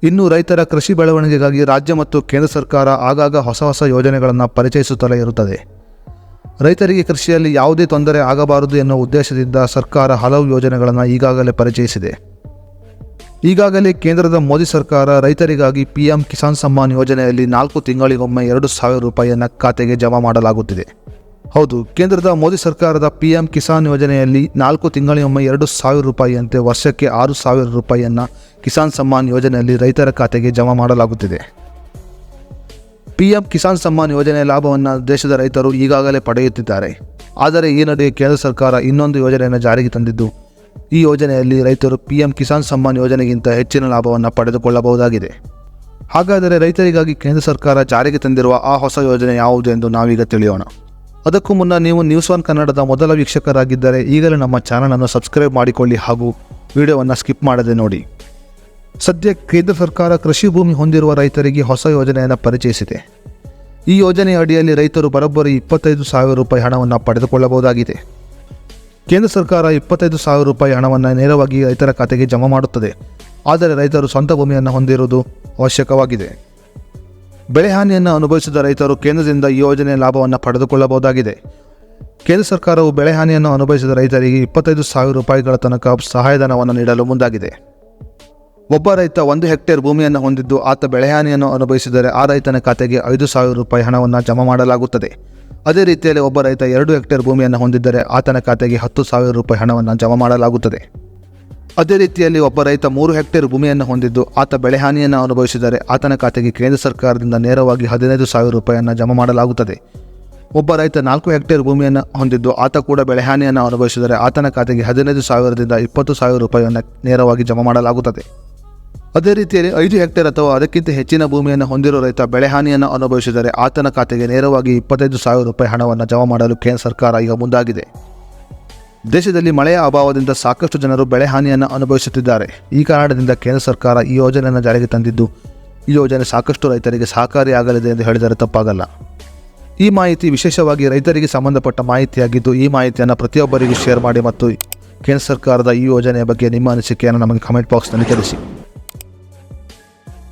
ಇನ್ನು ರೈತರ ಕೃಷಿ ಬೆಳವಣಿಗೆಗಾಗಿ ರಾಜ್ಯ ಮತ್ತು ಕೇಂದ್ರ ಸರ್ಕಾರ ಆಗಾಗ ಹೊಸ ಯೋಜನೆಗಳನ್ನು ಪರಿಚಯಿಸುತ್ತಲೇ ಇರುತ್ತದೆ. ರೈತರಿಗೆ ಕೃಷಿಯಲ್ಲಿ ಯಾವುದೇ ತೊಂದರೆ ಆಗಬಾರದು ಎನ್ನುವ ಉದ್ದೇಶದಿಂದ ಸರ್ಕಾರ ಹಲವು ಯೋಜನೆಗಳನ್ನು ಈಗಾಗಲೇ ಪರಿಚಯಿಸಿದೆ. ಈಗಾಗಲೇ ಕೇಂದ್ರದ ಮೋದಿ ಸರ್ಕಾರ ರೈತರಿಗಾಗಿ PM ಕಿಸಾನ್ ಸಮ್ಮಾನ್ ಯೋಜನೆಯಲ್ಲಿ 4 ತಿಂಗಳಿಗೊಮ್ಮೆ 2,000 ರೂಪಾಯಿಯನ್ನು ಖಾತೆಗೆ ಜಮಾ ಮಾಡಲಾಗುತ್ತಿದೆ. ಹೌದು, ಕೇಂದ್ರದ ಮೋದಿ ಸರ್ಕಾರದ PM ಕಿಸಾನ್ ಯೋಜನೆಯಲ್ಲಿ 4 ತಿಂಗಳಿಗೊಮ್ಮೆ 2,000 ರೂಪಾಯಿಯಂತೆ ವರ್ಷಕ್ಕೆ 6,000 ರೂಪಾಯಿಯನ್ನು ಕಿಸಾನ್ ಸಮ್ಮಾನ್ ಯೋಜನೆಯಲ್ಲಿ ರೈತರ ಖಾತೆಗೆ ಜಮಾ ಮಾಡಲಾಗುತ್ತಿದೆ. PM ಕಿಸಾನ್ ಸಮ್ಮಾನ್ ಯೋಜನೆಯ ಲಾಭವನ್ನು ದೇಶದ ರೈತರು ಈಗಾಗಲೇ ಪಡೆಯುತ್ತಿದ್ದಾರೆ. ಆದರೆ ಈ ನಡುವೆ ಕೇಂದ್ರ ಸರ್ಕಾರ ಇನ್ನೊಂದು ಯೋಜನೆಯನ್ನು ಜಾರಿಗೆ ತಂದಿದ್ದು, ಈ ಯೋಜನೆಯಲ್ಲಿ ರೈತರು PM ಕಿಸಾನ್ ಸಮ್ಮಾನ್ ಯೋಜನೆಗಿಂತ ಹೆಚ್ಚಿನ ಲಾಭವನ್ನು ಪಡೆದುಕೊಳ್ಳಬಹುದಾಗಿದೆ. ಹಾಗಾದರೆ ರೈತರಿಗಾಗಿ ಕೇಂದ್ರ ಸರ್ಕಾರ ಜಾರಿಗೆ ತಂದಿರುವ ಆ ಹೊಸ ಯೋಜನೆ ಯಾವುದು ಎಂದು ನಾವೀಗ ತಿಳಿಯೋಣ. ಅದಕ್ಕೂ ಮುನ್ನ ನೀವು ನ್ಯೂಸ್ ಒನ್ ಕನ್ನಡದ ಮೊದಲ ವೀಕ್ಷಕರಾಗಿದ್ದರೆ ಈಗಲೇ ನಮ್ಮ ಚಾನಲನ್ನು ಸಬ್ಸ್ಕ್ರೈಬ್ ಮಾಡಿಕೊಳ್ಳಿ ಹಾಗೂ ವಿಡಿಯೋವನ್ನು ಸ್ಕಿಪ್ ಮಾಡದೆ ನೋಡಿ. ಸದ್ಯ ಕೇಂದ್ರ ಸರ್ಕಾರ ಕೃಷಿ ಭೂಮಿ ಹೊಂದಿರುವ ರೈತರಿಗೆ ಹೊಸ ಯೋಜನೆಯನ್ನು ಪರಿಚಯಿಸಿದೆ. ಈ ಯೋಜನೆಯ ಅಡಿಯಲ್ಲಿ ರೈತರು ಬರೋಬ್ಬರಿ 25,000 ರೂಪಾಯಿ ಹಣವನ್ನು ಪಡೆದುಕೊಳ್ಳಬಹುದಾಗಿದೆ. ಕೇಂದ್ರ ಸರ್ಕಾರ 25,000 ರೂಪಾಯಿ ಹಣವನ್ನು ನೇರವಾಗಿ ರೈತರ ಖಾತೆಗೆ ಜಮಾ ಮಾಡುತ್ತದೆ. ಆದರೆ ರೈತರು ಸ್ವಂತ ಭೂಮಿಯನ್ನು ಹೊಂದಿರುವುದು ಅವಶ್ಯಕವಾಗಿದೆ. ಬೆಳೆ ಹಾನಿಯನ್ನು ಅನುಭವಿಸಿದ ರೈತರು ಕೇಂದ್ರದಿಂದ ಈ ಯೋಜನೆಯ ಲಾಭವನ್ನು ಪಡೆದುಕೊಳ್ಳಬಹುದಾಗಿದೆ. ಕೇಂದ್ರ ಸರ್ಕಾರವು ಬೆಳೆ ಹಾನಿಯನ್ನು ಅನುಭವಿಸಿದ ರೈತರಿಗೆ 25,000 ರೂಪಾಯಿಗಳ ತನಕ ಸಹಾಯಧನವನ್ನು ನೀಡಲು ಮುಂದಾಗಿದೆ. ಒಬ್ಬ ರೈತ 1 ಹೆಕ್ಟೇರ್ ಭೂಮಿಯನ್ನು ಹೊಂದಿದ್ದು ಆತ ಬೆಳೆ ಹಾನಿಯನ್ನು ಅನುಭವಿಸಿದರೆ ಆ ರೈತನ ಖಾತೆಗೆ 5,000 ರೂಪಾಯಿ ಹಣವನ್ನು ಜಮಾ ಮಾಡಲಾಗುತ್ತದೆ. ಅದೇ ರೀತಿಯಲ್ಲಿ ಒಬ್ಬ ರೈತ 2 ಹೆಕ್ಟೇರ್ ಭೂಮಿಯನ್ನು ಹೊಂದಿದ್ದರೆ ಆತನ ಖಾತೆಗೆ 10,000 ರೂಪಾಯಿ ಹಣವನ್ನು ಜಮಾ ಮಾಡಲಾಗುತ್ತದೆ. ಅದೇ ರೀತಿಯಲ್ಲಿ ಒಬ್ಬ ರೈತ 3 ಹೆಕ್ಟೇರ್ ಭೂಮಿಯನ್ನು ಹೊಂದಿದ್ದು ಆತ ಬೆಳೆ ಹಾನಿಯನ್ನು ಅನುಭವಿಸಿದರೆ ಆತನ ಖಾತೆಗೆ ಕೇಂದ್ರ ಸರ್ಕಾರದಿಂದ ನೇರವಾಗಿ 15,000 ರೂಪಾಯಿಯನ್ನು ಜಮಾ ಮಾಡಲಾಗುತ್ತದೆ. ಒಬ್ಬ ರೈತ 4 ಹೆಕ್ಟೇರ್ ಭೂಮಿಯನ್ನು ಹೊಂದಿದ್ದು ಆತ ಕೂಡ ಬೆಳೆ ಹಾನಿಯನ್ನು ಅನುಭವಿಸಿದರೆ ಆತನ ಖಾತೆಗೆ 15,000ರಿಂದ 20,000 ರೂಪಾಯಿಯನ್ನು ನೇರವಾಗಿ ಜಮಾ ಮಾಡಲಾಗುತ್ತದೆ. ಅದೇ ರೀತಿಯಲ್ಲಿ 5 ಹೆಕ್ಟೇರ್ ಅಥವಾ ಅದಕ್ಕಿಂತ ಹೆಚ್ಚಿನ ಭೂಮಿಯನ್ನು ಹೊಂದಿರುವ ರೈತ ಬೆಳೆ ಹಾನಿಯನ್ನು ಅನುಭವಿಸಿದರೆ ಆತನ ಖಾತೆಗೆ ನೇರವಾಗಿ 25,000 ರೂಪಾಯಿ ಹಣವನ್ನು ಜಮಾ ಮಾಡಲು ಕೇಂದ್ರ ಸರ್ಕಾರ ಈಗ ಮುಂದಾಗಿದೆ. ದೇಶದಲ್ಲಿ ಮಳೆಯ ಅಭಾವದಿಂದ ಸಾಕಷ್ಟು ಜನರು ಬೆಳೆ ಹಾನಿಯನ್ನು ಅನುಭವಿಸುತ್ತಿದ್ದಾರೆ. ಈ ಕಾರಣದಿಂದ ಕೇಂದ್ರ ಸರ್ಕಾರ ಈ ಯೋಜನೆಯನ್ನು ಜಾರಿಗೆ ತಂದಿದ್ದು, ಈ ಯೋಜನೆ ಸಾಕಷ್ಟು ರೈತರಿಗೆ ಸಹಕಾರಿಯಾಗಲಿದೆ ಎಂದು ಹೇಳಿದರೆ ತಪ್ಪಾಗಲ್ಲ. ಈ ಮಾಹಿತಿ ವಿಶೇಷವಾಗಿ ರೈತರಿಗೆ ಸಂಬಂಧಪಟ್ಟ ಮಾಹಿತಿಯಾಗಿದ್ದು, ಈ ಮಾಹಿತಿಯನ್ನು ಪ್ರತಿಯೊಬ್ಬರಿಗೂ ಶೇರ್ ಮಾಡಿ ಮತ್ತು ಕೇಂದ್ರ ಸರ್ಕಾರದ ಈ ಯೋಜನೆಯ ಬಗ್ಗೆ ನಿಮ್ಮ ಅನಿಸಿಕೆಯನ್ನು ನಮಗೆ ಕಮೆಂಟ್ ಬಾಕ್ಸ್ನಲ್ಲಿ ತಿಳಿಸಿ.